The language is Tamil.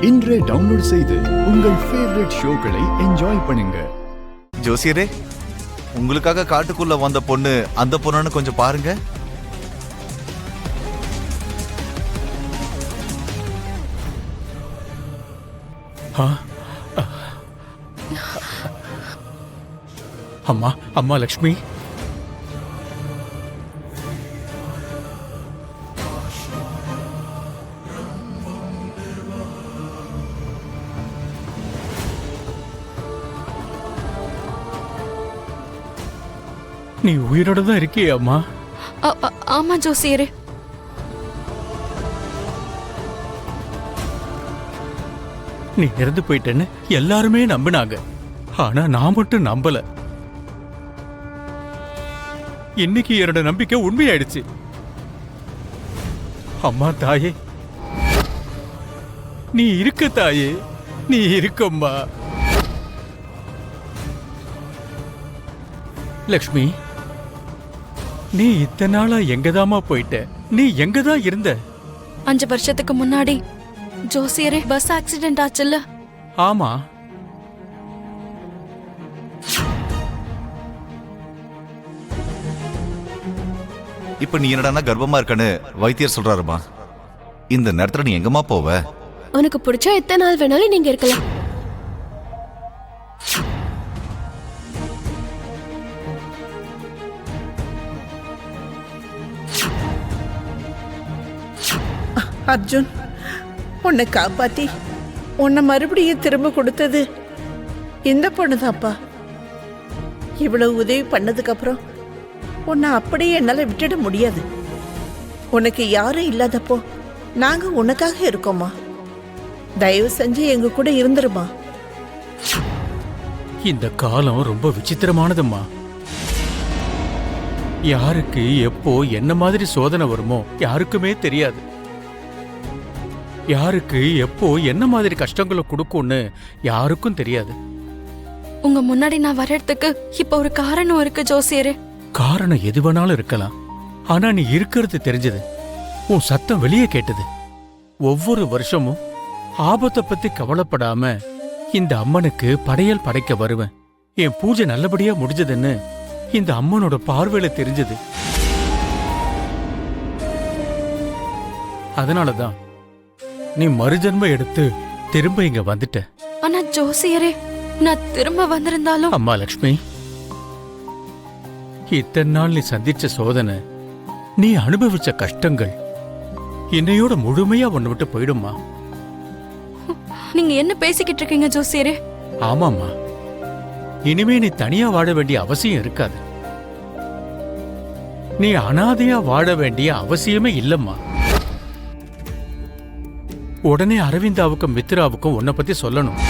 இன்றே டவுன்லோட் செய்து உங்கள் ஃபேவரட் ஷோக்களை என்ஜாய் பண்ணுங்க. ஜோசியரே, உங்களுக்காக காட்டுக்குள்ள வந்த பொண்ணு அந்த பொண்ணுன்னு கொஞ்சம் பாருங்க. அம்மா அம்மா லக்ஷ்மி, நீ உயிரோட தான் இருக்கியா அம்மா? ஆமா ஜோசியரே. நீ இறந்து போயிட்டேன்னு எல்லாருமே நம்பினாங்க, ஆனா நான் மட்டும் நம்பல. இன்னைக்கு என்னோட நம்பிக்கை உண்மையாயிடுச்சு. அம்மா தாயே, நீ இருக்க தாயே, நீ இருக்கம்மா. லக்ஷ்மி, நீ இத்தனை நாளா எங்கதாமா போயிட்ட? நீ எங்கதான் இருந்த? 5 வருஷத்துக்கு முன்னாடி ஜோசியரே பஸ் ஆக்சிடென்ட் ஆச்சுல்ல? ஆமா. இப்ப நீ என்னடா கர்ப்பமா இருக்கன்னு வைத்தியர் சொல்றாருமா. இந்த நேரத்துல நீ எங்கம்மா போவ? உனக்கு பிடிச்சா எத்தனை நாள் வேணாலும் நீங்க இருக்கலாம். அர்ஜுன், உன்னை காப்பாத்தி உன்னை மறுபடியும் திரும்ப கொடுத்தது இந்த பொண்ணுதான்ப்பா. இவ்வளவு உதவி பண்ணதுக்கு அப்புறம் உன்னை அப்படியே என்னால விட்டுட முடியாது. உனக்கு யாரும் இல்லாதப்போ நாங்க உனக்காக இருக்கோமா. தயவு செஞ்சு எங்க கூட இருந்துருமா. இந்த காலம் ரொம்ப விசித்திரமானதும்மா. யாருக்கு எப்போ என்ன மாதிரி சோதனை வருமோ யாருக்குமே தெரியாது. யாருக்கு எப்போ என்ன மாதிரி கஷ்டங்களை கொடுக்கும்னு யாருக்கும் தெரியாது. உங்க முன்னாடி நான் வர்றதுக்கு இப்ப ஒரு காரணம் இருக்கு ஜோசியரே. காரணம் எது வேணாலும் இருக்கலாம், ஆனா நீ இருக்கிறது தெரிஞ்சது. உன் சத்தம் வெளியே கேட்டது. ஒவ்வொரு வருஷமும் ஆபத்தை பத்தி கவலைப்படாம இந்த அம்மனுக்கு படையல் படைக்க வருவேன். என் பூஜை நல்லபடியா முடிஞ்சதுன்னு இந்த அம்மனோட பார்வையில தெரிஞ்சது. அதனாலதான் நீ மறுஜன்ம எடுத்து திரும்ப இங்க வந்துட்ட. ஆனா ஜோசியரே, நான் திரும்ப வந்திருந்தாலும். அம்மா லக்ஷ்மி, இத்தனை நாள் நீ சந்திச்ச சோதனை, நீ அனுபவிச்ச கஷ்டங்கள் என்னையோட முழுமையா ஒன்னு விட்டு போயிடுமா. நீங்க என்ன பேசிக்கிட்டு இருக்கீங்க ஜோசியரே? ஆமாம்மா, இனிமே நீ தனியா வாழ வேண்டிய அவசியம் இருக்காது. நீ அனாதையா வாழ வேண்டிய அவசியமே இல்லம்மா. உடனே அரவிந்தாவுக்கும் மித்ராவுக்கும் உன்னை பத்தி சொல்லணும்.